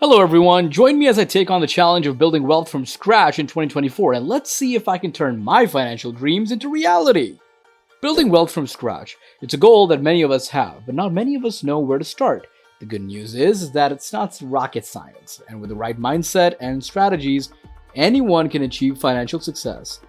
Hello everyone, join me as I take on the challenge of building wealth from scratch in 2024, and let's see if I can turn my financial dreams into reality. Building wealth from scratch. It's a goal that many of us have, but not many of us know where to start. The good news is that it's not rocket science, and with the right mindset and strategies, anyone can achieve financial success.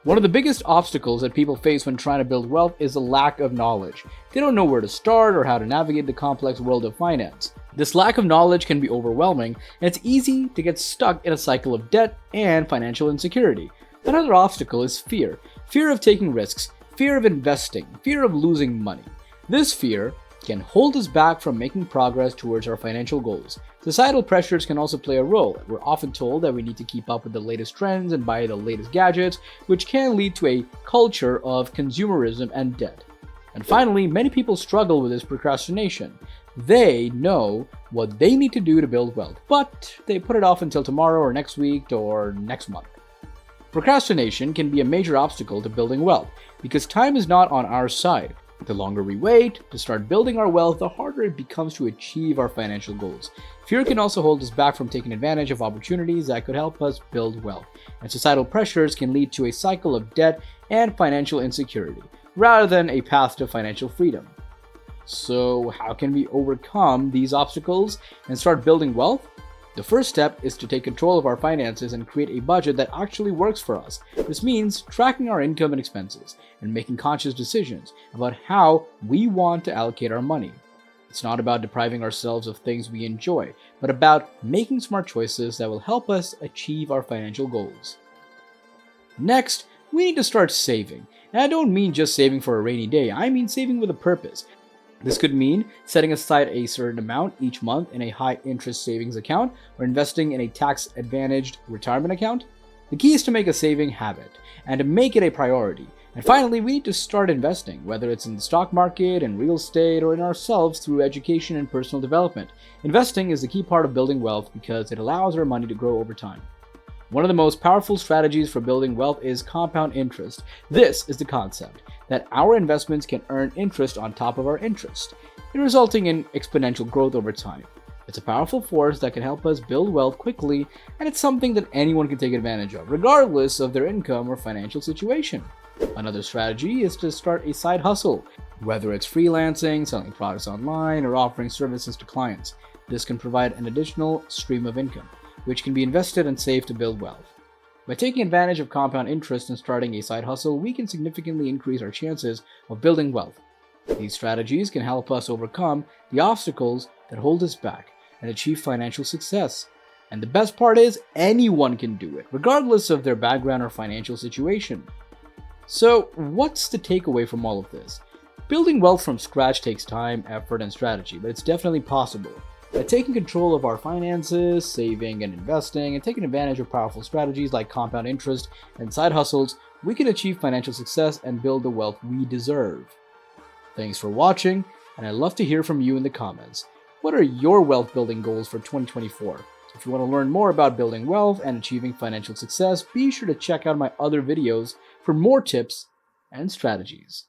One of the biggest obstacles that people face when trying to build wealth is the lack of knowledge. They don't know where to start or how to navigate the complex world of finance. This lack of knowledge can be overwhelming, and it's easy to get stuck in a cycle of debt and financial insecurity. Another obstacle is fear. Fear of taking risks, fear of investing, fear of losing money. This fear can hold us back from making progress towards our financial goals. Societal pressures can also play a role. We're often told that we need to keep up with the latest trends and buy the latest gadgets, which can lead to a culture of consumerism and debt. And finally, many people struggle with this procrastination. They know what they need to do to build wealth, but they put it off until tomorrow or next week or next month. Procrastination can be a major obstacle to building wealth because time is not on our side. The longer we wait to start building our wealth, the harder it becomes to achieve our financial goals. Fear can also hold us back from taking advantage of opportunities that could help us build wealth, and societal pressures can lead to a cycle of debt and financial insecurity, rather than a path to financial freedom. So, how can we overcome these obstacles and start building wealth? The first step is to take control of our finances and create a budget that actually works for us. This means tracking our income and expenses and making conscious decisions about how we want to allocate our money. It's not about depriving ourselves of things we enjoy, but about making smart choices that will help us achieve our financial goals. Next, we need to start saving. And I don't mean just saving for a rainy day, I mean saving with a purpose. This could mean setting aside a certain amount each month in a high-interest savings account or investing in a tax-advantaged retirement account. The key is to make a saving habit and to make it a priority. And finally, we need to start investing, whether it's in the stock market, in real estate, or in ourselves through education and personal development. Investing is the key part of building wealth because it allows our money to grow over time. One of the most powerful strategies for building wealth is compound interest. This is the concept that our investments can earn interest on top of our interest, resulting in exponential growth over time. It's a powerful force that can help us build wealth quickly, and it's something that anyone can take advantage of, regardless of their income or financial situation. Another strategy is to start a side hustle, whether it's freelancing, selling products online, or offering services to clients. This can provide an additional stream of income, which can be invested and saved to build wealth. By taking advantage of compound interest and starting a side hustle, we can significantly increase our chances of building wealth. These strategies can help us overcome the obstacles that hold us back and achieve financial success. And the best part is, anyone can do it, regardless of their background or financial situation. So, what's the takeaway from all of this? Building wealth from scratch takes time, effort, and strategy, but it's definitely possible. By taking control of our finances, saving and investing, and taking advantage of powerful strategies like compound interest and side hustles, we can achieve financial success and build the wealth we deserve. Thanks for watching, and I'd love to hear from you in the comments. What are your wealth building goals for 2024? If you want to learn more about building wealth and achieving financial success, be sure to check out my other videos for more tips and strategies.